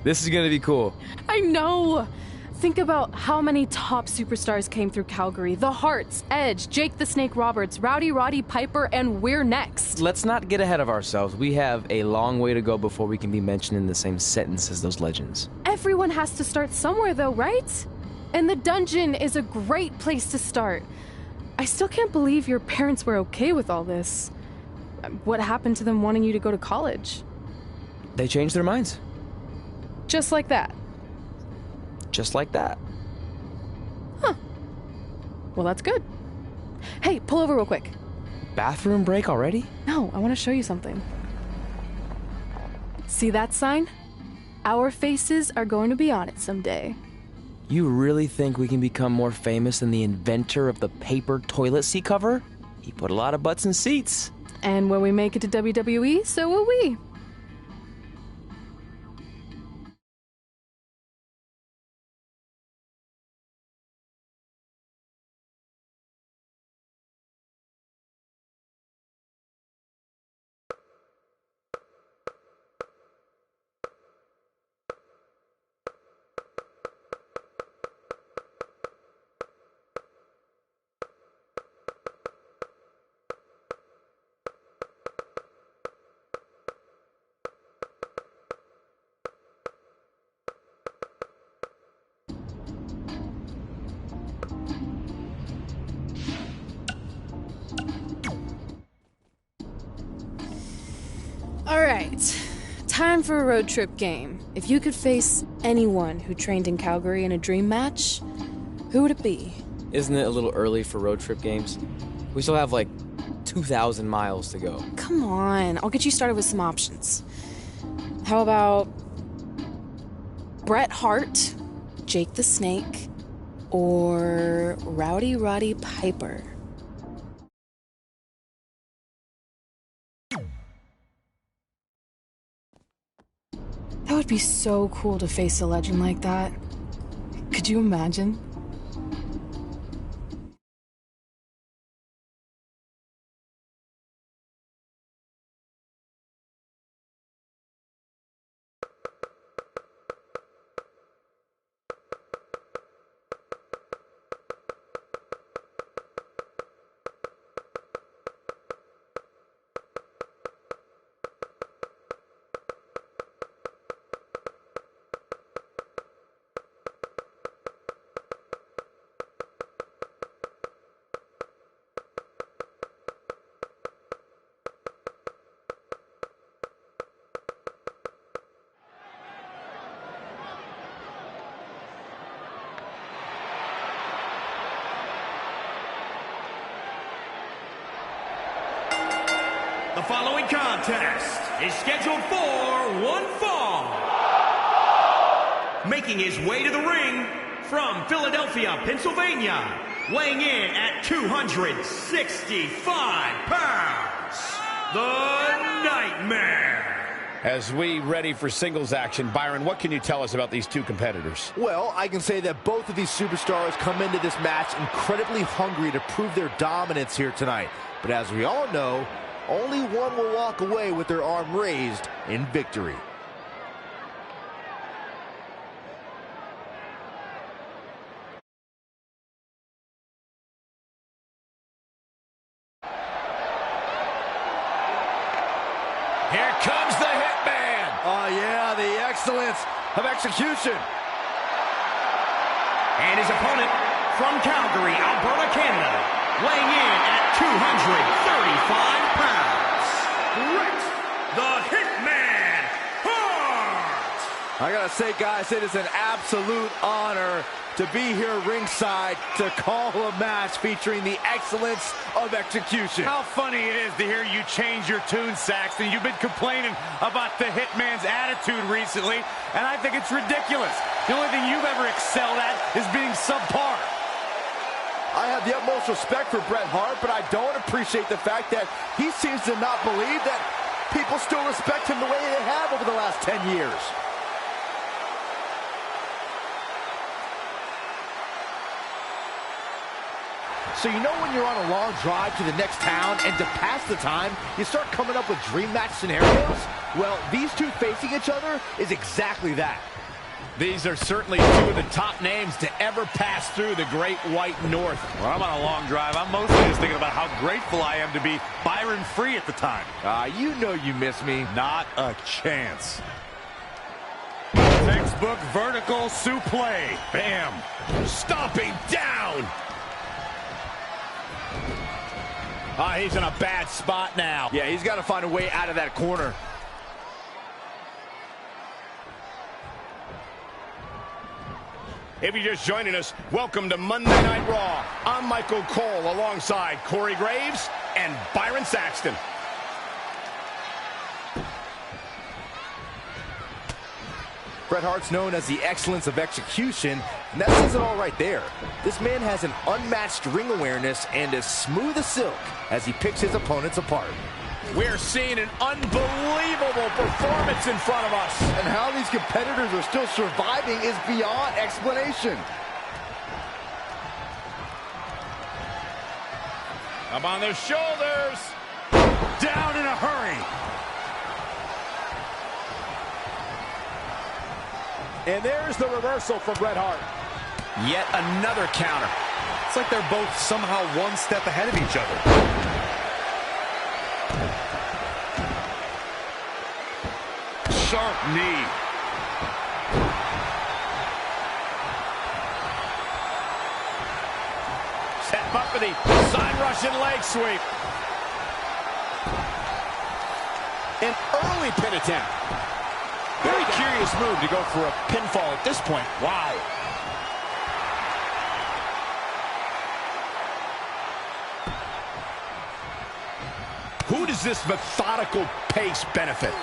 Speaker 5: this is gonna be cool.
Speaker 6: I know. Think about how many top superstars came through Calgary. The Hearts, Edge, Jake the Snake Roberts, Rowdy Roddy Piper, and we're next.
Speaker 5: Let's not get ahead of ourselves. We have a long way to go before we can be mentioned in the same sentence as those legends.
Speaker 6: Everyone has to start somewhere though, right? And the dungeon is a great place to start. I still can't believe your parents were okay with all this. What happened to them wanting you to go to college?
Speaker 5: They changed their minds.
Speaker 6: Just like that.
Speaker 5: Just like that.
Speaker 6: Huh. Well, that's good. Hey, pull over real quick.
Speaker 5: Bathroom break already?
Speaker 6: No, I want to show you something. See that sign? Our faces are going to be on it someday.
Speaker 5: You really think we can become more famous than the inventor of the paper toilet seat cover? He put a lot of butts in seats.
Speaker 6: And when we make it to WWE, so will we. Alright, time for a road trip game. If you could face anyone who trained in Calgary in a dream match, Who would it be?
Speaker 5: Isn't it a little early for road trip games? We still have like 2,000 miles to go.
Speaker 6: Come on, I'll get you started with some options. How about Bret Hart, Jake the Snake, or Rowdy Roddy Piper? That would be so cool to face a legend like that. Could you imagine?
Speaker 15: The following contest is scheduled for one fall. Making his way to the ring from Philadelphia, Pennsylvania, weighing in at 265 pounds, the Nightmare.
Speaker 4: As we ready for singles action, Byron, what can you tell us about these two competitors?
Speaker 3: Well, I can say that both of these superstars come into this match incredibly hungry to prove their dominance here tonight. But as we all know, only one will walk away with their arm raised in victory.
Speaker 10: Here comes the Hitman.
Speaker 3: Oh, yeah, the excellence of execution.
Speaker 15: And his opponent from Calgary, Alberta, Canada, weighing in at 235 pounds, Bret the Hitman Hart.
Speaker 3: I gotta say, guys, it is an absolute honor to be here ringside to call a match featuring the excellence of execution.
Speaker 2: How funny it is to hear you change your tune, Saxton. You've been complaining about the Hitman's attitude recently, and I think it's ridiculous. The only thing you've ever excelled at is being subpar.
Speaker 3: I have the utmost respect for Bret Hart, but I don't appreciate the fact that he seems to not believe that people still respect him the way they have over the last 10 years. So you know when you're on a long drive to the next town and to pass the time, you start coming up with dream match scenarios? Well, these two facing each other is exactly that.
Speaker 4: These are certainly two of the top names to ever pass through the Great White North.
Speaker 2: When I'm on a long drive, I'm mostly just thinking about how grateful I am to be Byron free at the time.
Speaker 3: You know you miss me.
Speaker 2: Not a chance. Textbook vertical suplex. Bam.
Speaker 4: Stomping down. He's in a bad spot now.
Speaker 3: Yeah, he's got to find a way out of that corner.
Speaker 4: If you're just joining us, welcome to Monday Night Raw. I'm Michael Cole alongside Corey Graves and Byron Saxton.
Speaker 3: Bret Hart's known as the excellence of execution, and that says it all right there. This man has an unmatched ring awareness and is smooth as silk as he picks his opponents apart.
Speaker 4: We're seeing an unbelievable performance in front of us.
Speaker 3: And how these competitors are still surviving is beyond explanation.
Speaker 4: Up on their shoulders.
Speaker 2: Down in a hurry.
Speaker 10: And there's the reversal from Bret Hart.
Speaker 2: Yet another counter. It's like they're both somehow one step ahead of each other. Sharp knee.
Speaker 4: Set him up for the side Russian leg sweep. An early pin attempt. Very curious move to go for a pinfall at this point. Wow. this methodical pace benefit?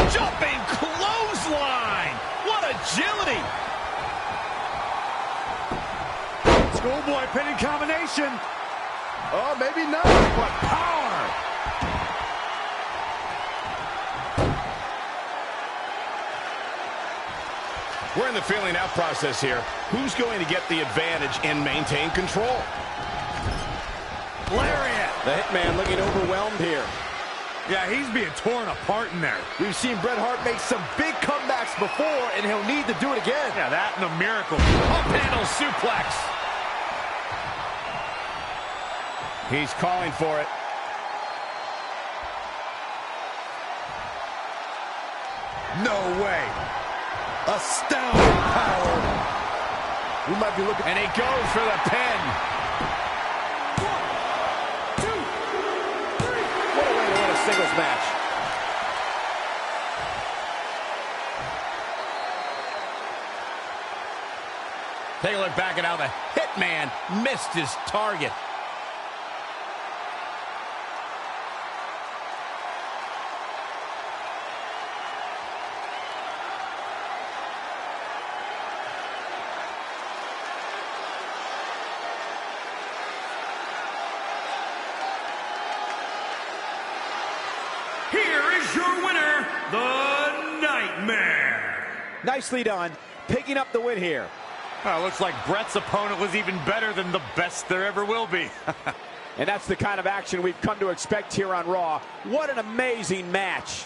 Speaker 2: Jumping clothesline. What agility. Schoolboy pinning combination.
Speaker 3: Oh, maybe not, but
Speaker 2: Power.
Speaker 4: We're in the feeling out process here. Who's going to get the advantage and maintain control?
Speaker 2: Lariat.
Speaker 10: The Hitman looking overwhelmed here.
Speaker 2: Yeah, he's being torn apart in there.
Speaker 3: we've seen Bret Hart make some big comebacks before, and he'll need to do it again.
Speaker 2: Yeah, that and a miracle. Up handle suplex.
Speaker 4: He's calling for it.
Speaker 2: No way. Astounding power.
Speaker 3: We might be looking...
Speaker 4: And he goes for the pin.
Speaker 10: 1, 2, 3. What a way to win a singles match.
Speaker 4: Take a look back at how the Hitman missed his target.
Speaker 15: Here is your winner, the Nightmare.
Speaker 10: Nicely done, picking up the win here.
Speaker 2: Well, looks like Bret's opponent was even better than the best there ever will be.
Speaker 10: And that's the kind of action we've come to expect here on Raw. What an amazing match.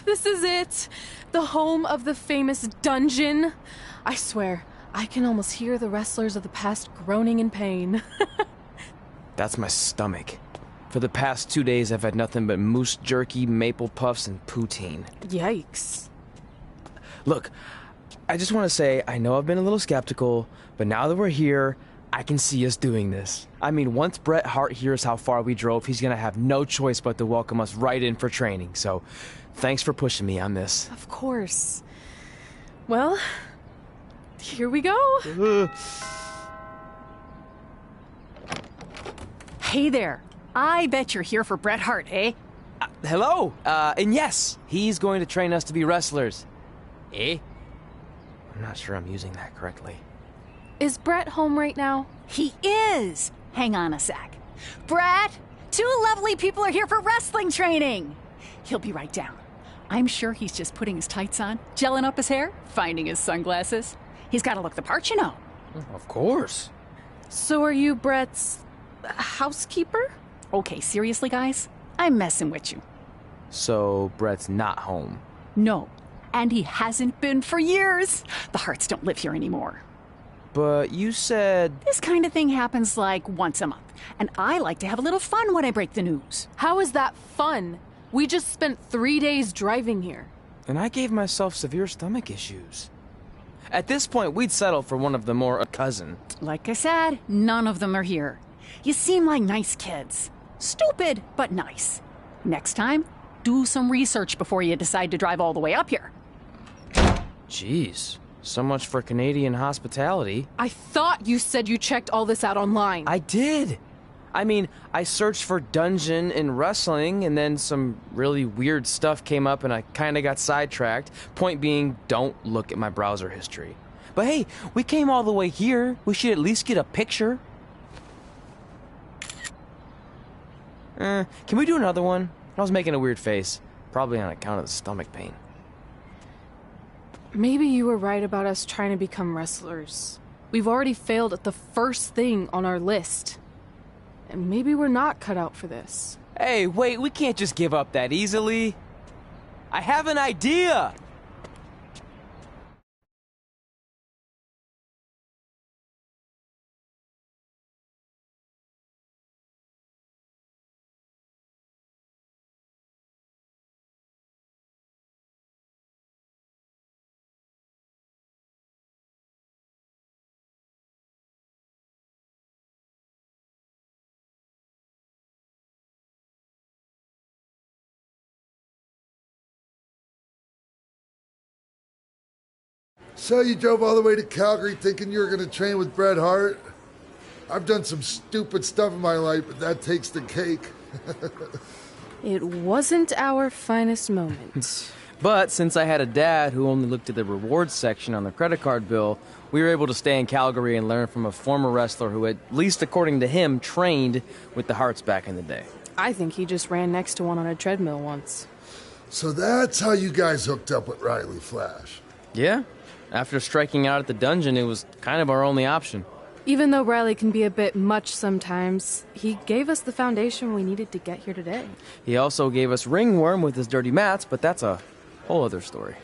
Speaker 6: This is it. The home of the famous dungeon. I swear, I can almost hear the wrestlers of the past groaning in pain.
Speaker 5: That's my stomach. For the past 2 days, I've had nothing but moose jerky, maple puffs, and poutine.
Speaker 6: Yikes.
Speaker 5: Look, I just want to say, I know I've been a little skeptical, but now that we're here, I can see us doing this. I mean, once Bret Hart hears how far we drove, he's going to have no choice but to welcome us right in for training. So, thanks for pushing me on this.
Speaker 6: Of course. Well, here we go.
Speaker 16: Hey there. I bet you're here for Bret Hart, eh?
Speaker 5: Hello. And yes, he's going to train us to be wrestlers. Eh? I'm not sure I'm using that correctly.
Speaker 6: Is Bret home right now?
Speaker 16: He is. Hang on a sec. Bret, 2 lovely people are here for wrestling training. He'll be right down. I'm sure he's just putting his tights on, gelling up his hair, finding his sunglasses. He's got to look the part, you know.
Speaker 5: Of course.
Speaker 6: So are you Bret's housekeeper?
Speaker 16: Okay, seriously, guys? I'm messing with you.
Speaker 5: So, Bret's not home?
Speaker 16: No, and he hasn't been for years. The Harts don't live here anymore.
Speaker 5: But you said...
Speaker 16: This kind of thing happens like once a month, and I like to have a little fun when I break the news.
Speaker 6: How is that fun? We just spent 3 days driving here.
Speaker 5: And I gave myself severe stomach issues. At this point, we'd settle for one of the more cousin.
Speaker 16: Like I said, none of them are here. You seem like nice kids. Stupid, but nice. Next time, do some research before you decide to drive all the way up here.
Speaker 5: Jeez. So much for Canadian hospitality.
Speaker 6: I thought you said you checked all this out online.
Speaker 5: I did. I mean, I searched for dungeon in wrestling, and then some really weird stuff came up, and I kind of got sidetracked. Point being, don't look at my browser history. But hey, we came all the way here. We should at least get a picture. Can we do another one? I was making a weird face, probably on account of the stomach pain.
Speaker 6: Maybe you were right about us trying to become wrestlers. We've already failed at the first thing on our list. And maybe we're not cut out for this.
Speaker 5: Hey, wait, we can't just give up that easily. I have an idea!
Speaker 12: So you drove all the way to Calgary thinking you were going to train with Bret Hart? I've done some stupid stuff in my life, but that takes the cake.
Speaker 6: It wasn't our finest moment.
Speaker 5: But since I had a dad who only looked at the rewards section on the credit card bill, we were able to stay in Calgary and learn from a former wrestler who, at least according to him, trained with the Harts back in the day.
Speaker 6: I think he just ran next to one on a treadmill once.
Speaker 12: So that's how you guys hooked up with Riley Flash.
Speaker 5: Yeah. After striking out at the dungeon, it was kind of our only option.
Speaker 6: Even though Riley can be a bit much sometimes, he gave us the foundation we needed to get here today.
Speaker 5: He also gave us Ringworm with his dirty mats, but that's a whole other story.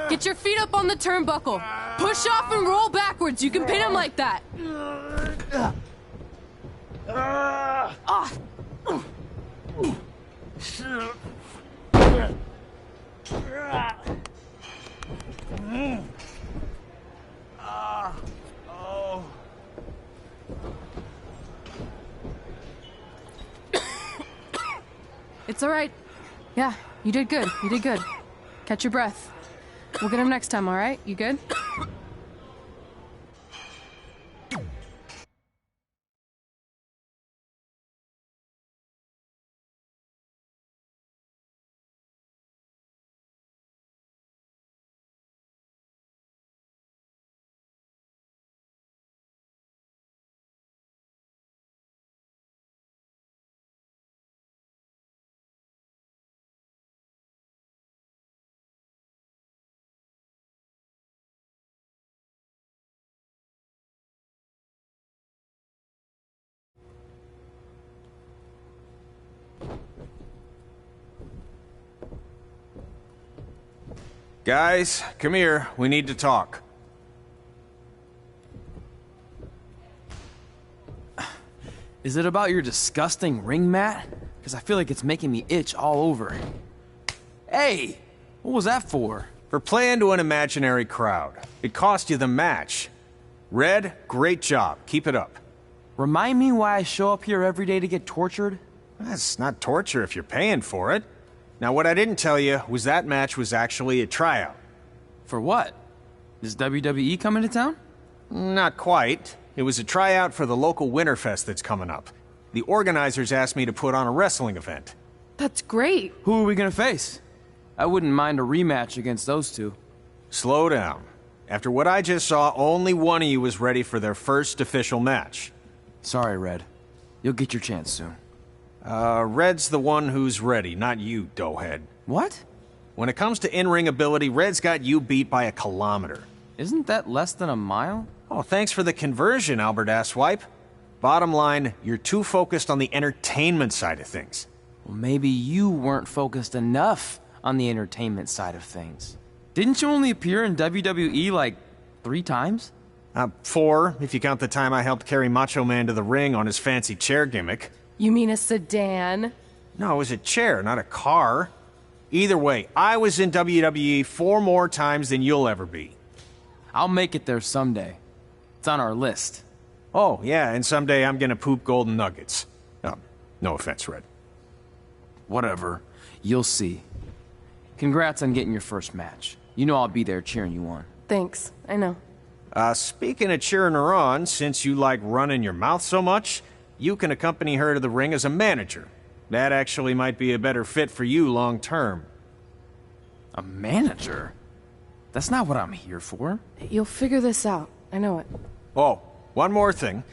Speaker 6: Get your feet up on the turnbuckle. Push off and roll backwards. You can pin him like that. It's all right. Yeah, you did good. You did good. Catch your breath. We'll get him next time, all right? You good?
Speaker 17: Guys, come here. We need to talk.
Speaker 5: Is it about your disgusting ring mat? Because I feel like it's making me itch all over. Hey! What was that for?
Speaker 17: For playing to an imaginary crowd. It cost you the match. Red, great job. Keep it up.
Speaker 5: Remind me why I show up here every day to get tortured?
Speaker 17: That's not torture if you're paying for it. Now, what I didn't tell you was that match was actually a tryout.
Speaker 5: For what? Is WWE coming to town?
Speaker 17: Not quite. It was a tryout for the local Winterfest that's coming up. The organizers asked me to put on a wrestling event.
Speaker 6: That's great.
Speaker 5: Who are we gonna face? I wouldn't mind a rematch against those two.
Speaker 17: Slow down. After what I just saw, only one of you was ready for their first official match.
Speaker 5: Sorry, Red. You'll get your chance soon.
Speaker 17: Red's the one who's ready, not you, doughhead.
Speaker 5: What?
Speaker 17: When it comes to in-ring ability, Red's got you beat by a kilometer.
Speaker 5: Isn't that less than a mile?
Speaker 17: Oh, thanks for the conversion, Albert Asswipe. Bottom line, you're too focused on the entertainment side of things.
Speaker 5: Well, maybe you weren't focused enough on the entertainment side of things. Didn't you only appear in WWE like 3 times?
Speaker 17: 4, if you count the time I helped carry Macho Man to the ring on his fancy chair gimmick.
Speaker 6: You mean a sedan?
Speaker 17: No, it was a chair, not a car. Either way, I was in WWE 4 more times than you'll ever be.
Speaker 5: I'll make it there someday. It's on our list.
Speaker 17: Oh, yeah, and someday I'm gonna poop golden nuggets. No offense, Red.
Speaker 5: Whatever. You'll see. Congrats on getting your first match. You know I'll be there cheering you on.
Speaker 6: Thanks. I know.
Speaker 17: Speaking of cheering her on, since you like running your mouth so much, you can accompany her to the ring as a manager. That actually might be a better fit for you long term.
Speaker 5: A manager? That's not what I'm here for.
Speaker 6: You'll figure this out. I know it.
Speaker 17: Oh, one more thing.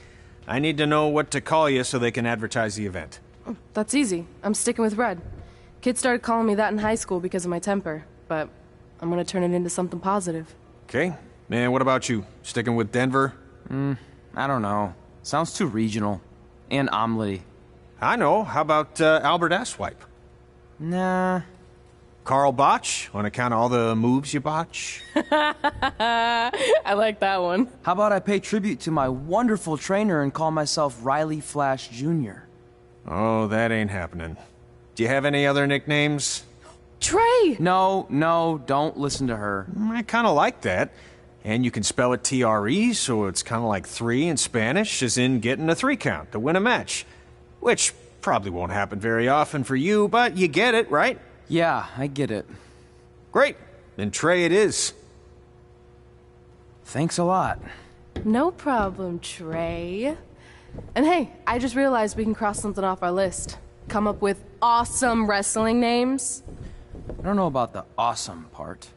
Speaker 17: I need to know what to call you so they can advertise the event.
Speaker 6: Oh, that's easy. I'm sticking with Red. Kids started calling me that in high school because of my temper, but I'm gonna turn it into something positive.
Speaker 17: Okay. And what about you? Sticking with Denver?
Speaker 5: I don't know. Sounds too regional. And omelette-y.
Speaker 17: I know. How about Albert Asswipe?
Speaker 5: Nah.
Speaker 17: Carl Botch, on account of all the moves you botch?
Speaker 6: I like that one.
Speaker 5: How about I pay tribute to my wonderful trainer and call myself Riley Flash Jr.?
Speaker 17: Oh, that ain't happening. Do you have any other nicknames?
Speaker 6: Trey!
Speaker 5: No, don't listen to her.
Speaker 17: I kind of like that. And you can spell it T-R-E, so it's kind of like 3 in Spanish, as in getting a 3 count to win a match. Which probably won't happen very often for you, but you get it, right?
Speaker 5: Yeah, I get it.
Speaker 17: Great. Then Trey it is.
Speaker 5: Thanks a lot.
Speaker 6: No problem, Trey. And hey, I just realized we can cross something off our list. Come up with awesome wrestling names.
Speaker 5: I don't know about the awesome part.